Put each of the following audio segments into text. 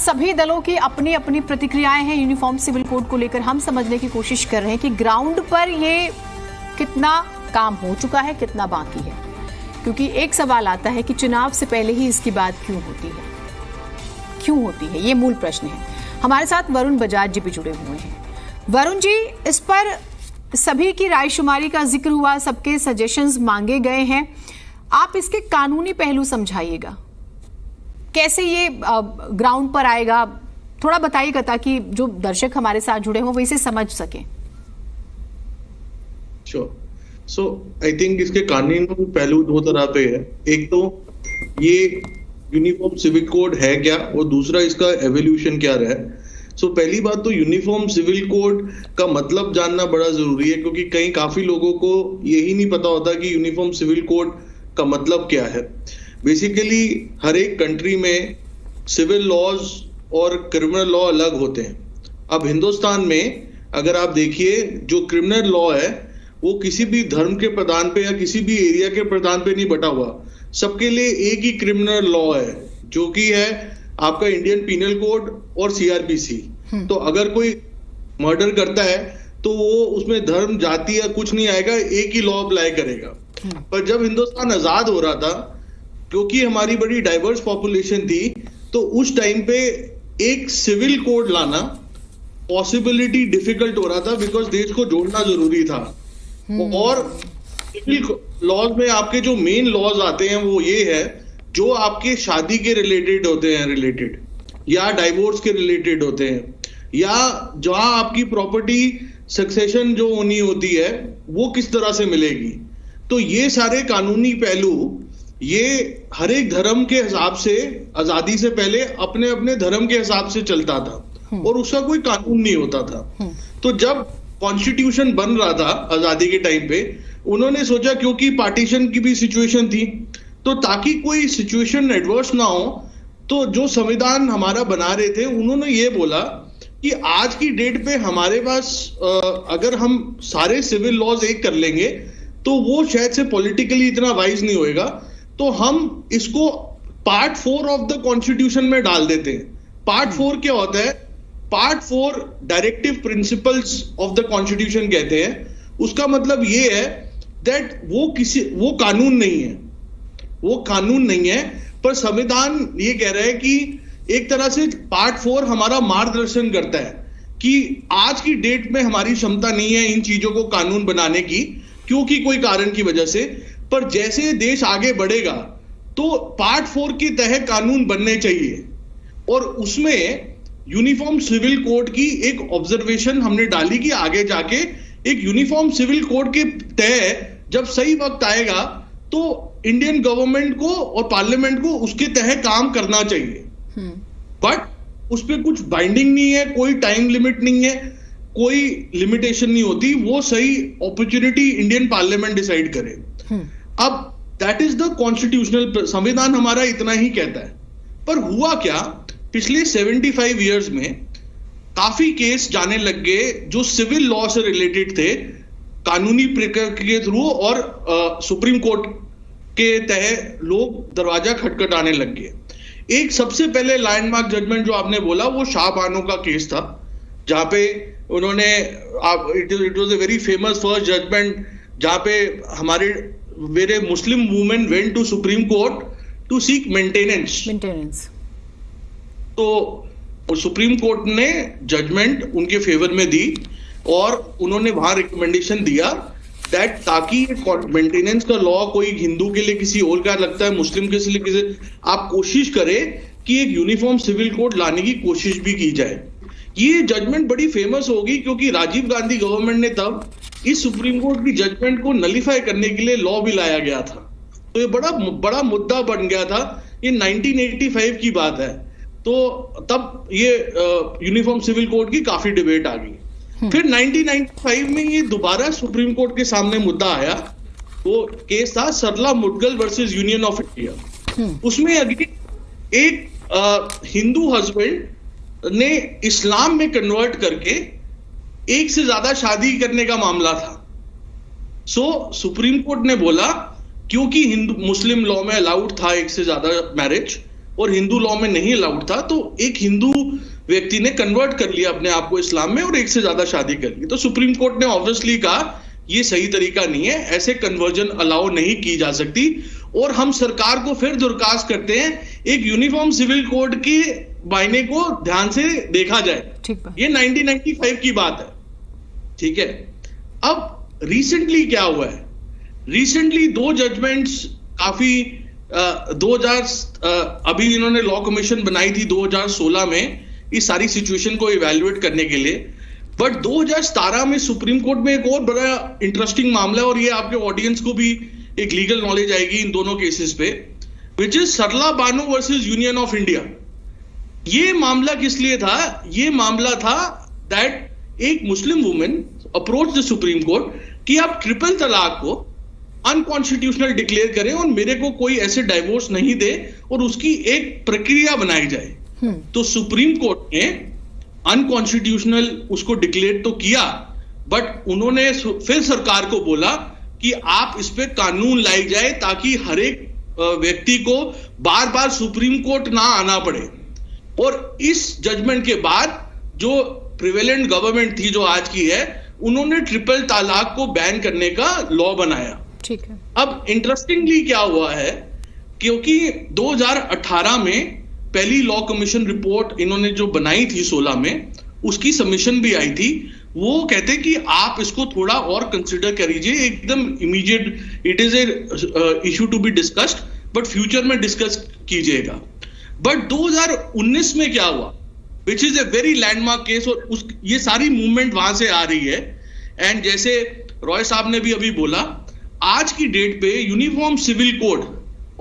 सभी दलों की अपनी अपनी प्रतिक्रियाएं हैं यूनिफॉर्म सिविल कोड को लेकर। हम समझने की कोशिश कर रहे हैं कि ग्राउंड पर ये कितना काम हो चुका है, कितना बाकी है, क्योंकि एक सवाल आता है कि चुनाव से पहले ही इसकी बात क्यों होती है, क्यों होती है, ये मूल प्रश्न है। हमारे साथ वरुण बजाज जी भी जुड़े हुए हैं। वरुण जी, इस पर सभी की रायशुमारी का जिक्र हुआ, सबके सजेशंस मांगे गए हैं, आप इसके कानूनी पहलू समझाइएगा, कैसे ये ग्राउंड पर आएगा, थोड़ा बताइएगा ताकि जो दर्शक हमारे साथ जुड़े हों वो इसे समझ सकें। सो आई थिंक इसके कानूनी पहलू दो तरह पे है। एक तो ये यूनिफॉर्म सिविल कोड है क्या, और दूसरा इसका एवोल्यूशन क्या रहा है। पहली बात तो यूनिफॉर्म सिविल कोड का मतलब जानना बड़ा जरूरी है, क्योंकि कई काफी लोगों को यही नहीं पता होता कि यूनिफॉर्म सिविल कोड का मतलब क्या है। बेसिकली हर एक कंट्री में सिविल लॉज और क्रिमिनल लॉ अलग होते हैं। अब हिंदुस्तान में अगर आप देखिए, जो क्रिमिनल लॉ है वो किसी भी धर्म के प्रधान पे या किसी भी एरिया के प्रधान पे नहीं बटा हुआ, सबके लिए एक ही क्रिमिनल लॉ है, जो कि है आपका इंडियन पीनल कोड और सीआरपीसी। तो अगर कोई मर्डर करता है तो वो उसमें धर्म जाति या कुछ नहीं आएगा, एक ही लॉ अप्लाई करेगा। पर जब हिंदुस्तान आजाद हो रहा था, क्योंकि हमारी बड़ी डाइवर्स पॉपुलेशन थी, तो उस टाइम पे एक सिविल कोड लाना पॉसिबिलिटी डिफिकल्ट हो रहा था, बिकॉज देश को जोड़ना जरूरी था। और सिविल लॉज में आपके जो मेन लॉज आते हैं वो ये है, जो आपके शादी के रिलेटेड होते हैं, रिलेटेड या डाइवोर्स के रिलेटेड होते हैं, या जहां आपकी प्रॉपर्टी सक्सेशन जो होनी होती है वो किस तरह से मिलेगी। तो ये सारे कानूनी पहलू ये हर एक धर्म के हिसाब से आजादी से पहले अपने अपने धर्म के हिसाब से चलता था और उसका कोई कानून नहीं होता था। तो जब कॉन्स्टिट्यूशन बन रहा था आजादी के टाइम पे, उन्होंने सोचा, क्योंकि पार्टीशन की भी सिचुएशन थी, तो ताकि कोई सिचुएशन एडवर्स ना हो, तो जो संविधान हमारा बना रहे थे उन्होंने ये बोला कि आज की डेट पे हमारे पास अगर हम सारे सिविल लॉज एक कर लेंगे तो वो शायद से पॉलिटिकली इतना वाइज नहीं होएगा, तो हम इसको पार्ट 4 ऑफ द कॉन्स्टिट्यूशन में डाल देते हैं। पार्ट 4 क्या होता है? Part 4 directive principles of the constitution कहते हैं। उसका मतलब ये है दैट वो कानून नहीं है, वो कानून नहीं है, पर संविधान ये कह रहा है कि एक तरह से पार्ट 4 हमारा मार्गदर्शन करता है कि आज की डेट में हमारी क्षमता नहीं है इन चीजों को कानून बनाने की, क्योंकि कोई कारण की वजह से, पर जैसे देश आगे बढ़ेगा तो पार्ट 4 के तहत कानून बनने चाहिए। और उसमें यूनिफॉर्म सिविल कोड की एक ऑब्जर्वेशन हमने डाली कि आगे जाके एक यूनिफॉर्म सिविल कोड के तहत जब सही वक्त आएगा तो इंडियन गवर्नमेंट को और पार्लियामेंट को उसके तहत काम करना चाहिए। बट उस पर कुछ बाइंडिंग नहीं है, कोई टाइम लिमिट नहीं है, कोई लिमिटेशन नहीं होती, वो सही अपॉर्चुनिटी इंडियन पार्लियामेंट डिसाइड करे। अब दैट इज द कॉन्स्टिट्यूशनल, संविधान हमारा इतना ही कहता है। पर हुआ क्या, पिछले 75 इयर्स में काफी केस जाने लग गए जो सिविल लॉ से रिलेटेड थे, कानूनी प्रक्रिया के थ्रू, और सुप्रीम कोर्ट के तहत लोग दरवाजा खटखटाने लग गए। एक सबसे पहले लैंडमार्क जजमेंट जो आपने बोला वो शाह बानो का केस था, जहां पे उन्होंने, it was a very famous first judgment, जहां पे हमारे वेरे Muslim women went to Supreme Court to seek maintenance. तो सुप्रीम कोर्ट ने जजमेंट उनके फेवर में दी और उन्होंने वहां रिकमेंडेशन दिया दैट ताकि मेंटेनेंस का लॉ कोई हिंदू के लिए किसी और का लगता है, मुस्लिम के लिए किसी, आप कोशिश करें कि एक यूनिफॉर्म सिविल कोड लाने की कोशिश भी की जाए। ये जजमेंट बड़ी फेमस होगी क्योंकि राजीव गांधी गवर्नमेंट ने तब इस सुप्रीम कोर्ट की जजमेंट को नलिफाई करने के लिए लॉ भी लाया गया था। तो ये बड़ा मुद्दा बन गया था। ये 1985 की बात है, तो तब ये यूनिफॉर्म सिविल कोड की काफी डिबेट आ गई। फिर 1995 में ये दोबारा सुप्रीम कोर्ट के सामने मुद्दा आया। वो केस था Sarla Mudgal versus Union of India. उसमें अगेन एक हिंदू हस्बैंड ने इस्लाम में कन्वर्ट करके एक से ज्यादा शादी करने का मामला था। सुप्रीम कोर्ट ने बोला क्योंकि हिंदू मुस्लिम लॉ में अलाउड था एक से ज्यादा मैरिज, और हिंदू लॉ में नहीं अलाउड था, तो एक हिंदू व्यक्ति ने कन्वर्ट कर लिया अपने आप को इस्लाम में और एक से ज्यादा शादी कर ली। तो सुप्रीम कोर्ट ने ऑब्वियसली कहा ये सही तरीका नहीं है, ऐसे कन्वर्जन अलाउ नहीं की जा सकती। और हम सरकार को फिर दरखास्त करते हैं एक यूनिफॉर्म सिविल कोड के मायने को ध्यान से देखा जाए। ये 1995 की बात है, ठीक है। अब रिसेंटली क्या हुआ है, रिसेंटली 2 जजमेंट्स काफी 2000 अभी इन्होंने लॉ कमीशन बनाई थी 2016 में इस सारी सिचुएशन को इवैल्यूएट करने के लिए, बट 2017 में सुप्रीम कोर्ट में एक और बड़ा इंटरेस्टिंग मामला है, और ये आपके ऑडियंस को भी एक लीगल नॉलेज आएगी इन दोनों केसेस पे, which is Sarla Bano versus Union of India. ये मामला किस लिए था? ये मामला था दैट एक Muslim women approach the supreme court कि आप ट्रिपल तलाक को अनकॉन्स्टिट्यूशनल डिक्लेयर करें और मेरे को कोई ऐसे डाइवोर्स नहीं दे और उसकी एक प्रक्रिया बनाई जाए। तो सुप्रीम कोर्ट ने अनकॉन्स्टिट्यूशनल उसको डिक्लेयर तो किया, बट उन्होंने फिर सरकार को बोला कि आप इस पे कानून लाई जाए ताकि हर एक व्यक्ति को बार बार सुप्रीम कोर्ट ना आना पड़े। और इस जजमेंट के बाद जो प्रिवेलेंट गवर्नमेंट थी जो आज की है, उन्होंने ट्रिपल तलाक को बैन करने का लॉ बनाया। ठीक है। अब इंटरेस्टिंगली क्या हुआ है, क्योंकि 2018 में पहली लॉ कमीशन रिपोर्ट इन्होंने जो बनाई थी 16 में, उसकी सबमिशन भी आई थी। वो कहते कि आप इसको थोड़ा और कंसिडर करिए, एकदम immediate, it is a issue to be discussed, but future में डिस्कस कीजिएगा। बट 2019 में क्या हुआ, which is a very landmark case, और ये सारी मूवमेंट वहां से आ रही है। एंड जैसे रॉय साहब ने भी अभी बोला, आज की डेट पे uniform civil code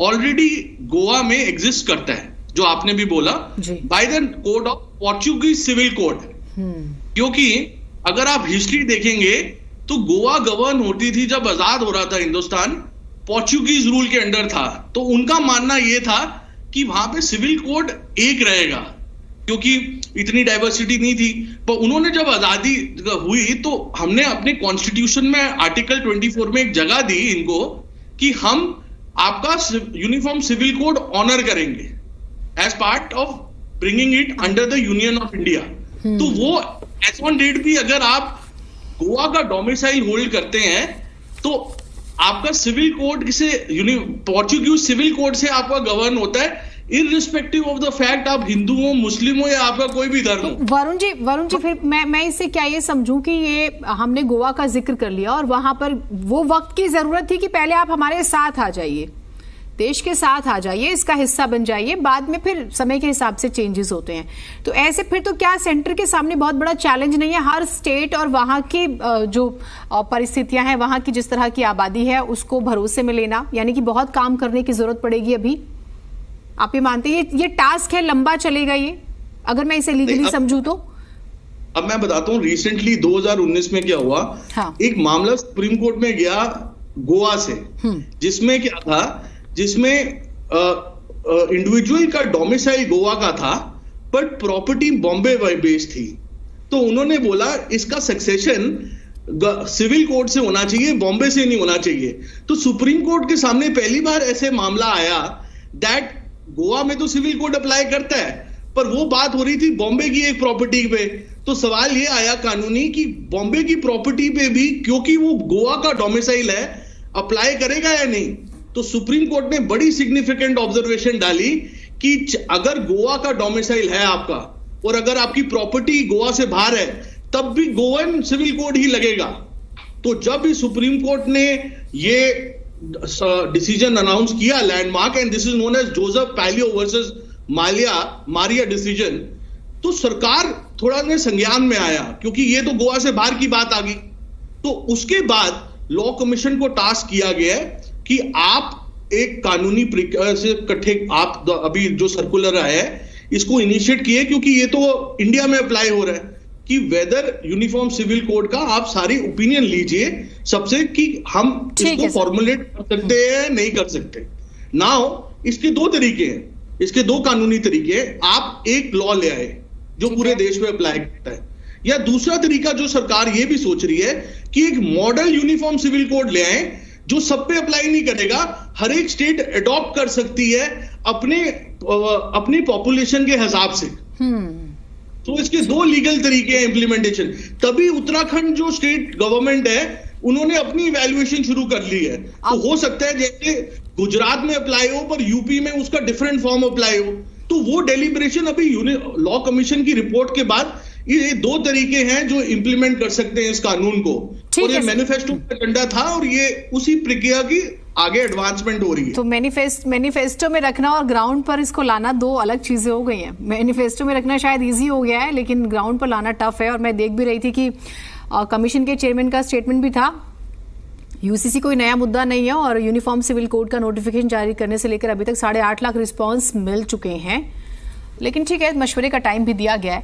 already Goa में एग्जिस्ट करता है, जो आपने भी बोला, by the code of Portuguese civil code. क्योंकि अगर आप हिस्ट्री देखेंगे तो गोवा गवर्न होती थी जब आजाद हो रहा था हिंदुस्तान, पोर्चुगीज रूल के अंडर था। तो उनका मानना यह था कि वहां पे सिविल कोड एक रहेगा, क्योंकि इतनी डाइवर्सिटी नहीं थी। पर उन्होंने जब आजादी हुई तो हमने अपने कॉन्स्टिट्यूशन में आर्टिकल 24 में एक जगह दी इनको कि हम आपका यूनिफॉर्म सिविल कोड ऑनर करेंगे as part of bringing it under the Union of India. तो वो एज ऑन डेट भी अगर आप गोवा का डोमिसाइल होल्ड करते हैं तो आपका सिविल कोड से पोर्चुगीज सिविल कोड से आपका गवर्न होता है, इररिस्पेक्टिव ऑफ द फैक्ट आप हिंदू हो, मुस्लिम हो या आपका कोई भी धर्म हो। वरुण जी फिर मैं इससे क्या ये समझूं कि ये हमने गोवा का जिक्र कर लिया और वहां पर वो वक्त की जरूरत थी कि पहले आप हमारे साथ आ जाइए, देश के साथ आ जाइए, इसका हिस्सा बन जाइए, बाद में फिर समय के हिसाब से चेंजेस होते हैं। तो ऐसे फिर तो क्या सेंटर के सामने बहुत बड़ा चैलेंज नहीं है? हर स्टेट और वहां की जो परिस्थितियां हैं, वहां की जिस तरह की आबादी है, उसको भरोसे में लेना, यानी कि बहुत काम करने की जरूरत पड़ेगी अभी। आप ये मानते हैं ये टास्क है, लंबा चलेगा ये, अगर मैं इसे लीगली समझूं तो? अब मैं बताता हूँ रिसेंटली 2019 में क्या हुआ। हाँ। एक मामला सुप्रीम कोर्ट में गया गोवा से, जिसमें क्या था, जिसमें इंडिविजुअल का डोमिसाइल गोवा का था बट प्रॉपर्टी बॉम्बे बेस्ड थी। तो उन्होंने बोला इसका सक्सेशन सिविल कोर्ट से होना चाहिए, बॉम्बे से नहीं होना चाहिए। तो सुप्रीम कोर्ट के सामने पहली बार ऐसे मामला आया दैट गोवा में तो सिविल कोड अप्लाई करता है, पर वो बात हो रही थी बॉम्बे की एक प्रॉपर्टी पे। तो सवाल ये आया कानूनी कि बॉम्बे की प्रॉपर्टी पे भी, क्योंकि वो गोवा का डोमिसाइल है, अप्लाई करेगा या नहीं। तो सुप्रीम कोर्ट ने बड़ी सिग्निफिकेंट ऑब्जर्वेशन डाली कि अगर गोवा का डोमिसाइल है आपका और अगर आपकी प्रॉपर्टी गोवा से बाहर है, तब भी गोवन सिविल कोड ही लगेगा। तो जब भी सुप्रीम कोर्ट ने ये डिसीजन अनाउंस किया landmark, and this is known as Joseph Paleo versus Maria decision, तो सरकार थोड़ा ने संज्ञान में आया, क्योंकि ये तो गोवा से बाहर की बात आ गई। तो उसके बाद लॉ कमीशन को टास्क किया गया है कि आप एक कानूनी से इकट्ठे, आप अभी जो सर्कुलर आया है इसको इनिशिएट किए, क्योंकि ये तो इंडिया में अप्लाई हो रहा है कि वेदर यूनिफॉर्म सिविल कोड का आप सारी ओपिनियन लीजिए सबसे कि हम इसको फॉर्मुलेट कर सकते हैं नहीं कर सकते। नाउ इसके दो तरीके हैं, इसके दो कानूनी तरीके हैं। आप एक लॉ ले आए जो पूरे देश में अप्लाई करता है, या दूसरा तरीका जो सरकार ये भी सोच रही है कि एक मॉडल यूनिफॉर्म सिविल कोड ले आए जो सब पे अप्लाई नहीं करेगा, हर एक स्टेट अडॉप्ट कर सकती है अपनी पॉपुलेशन के हिसाब से। तो इसके दो लीगल तरीके हैं इम्प्लीमेंटेशन। तभी उत्तराखंड जो स्टेट गवर्नमेंट है उन्होंने अपनी इवैल्यूएशन शुरू कर ली है। तो हो सकता है जैसे गुजरात में अप्लाई हो पर यूपी में उसका डिफरेंट फॉर्म अप्लाई हो, तो वो डेलिब्रेशन अभी लॉ कमीशन की रिपोर्ट के बाद ये दो तरीके हैं जो इंप्लीमेंट कर सकते हैं इस कानून को। और ये मैनिफेस्टो का एजेंडा था और ये उसी प्रक्रिया की आगे एडवांसमेंट हो रही है। तो मैनिफेस्टो में रखना और ग्राउंड पर इसको लाना दो अलग चीजें हो गई हैं। मैनिफेस्टो में रखना शायद इजी हो गया है, लेकिन ग्राउंड पर लाना टफ है। और मैं देख भी रही थी कि कमीशन के चेयरमैन का स्टेटमेंट भी था, यूसीसी कोई नया मुद्दा नहीं है और यूनिफॉर्म सिविल कोड का नोटिफिकेशन जारी करने से लेकर अभी तक 8.5 लाख रिस्पॉन्स मिल चुके हैं। लेकिन ठीक है, मशवरे का टाइम भी दिया गया है।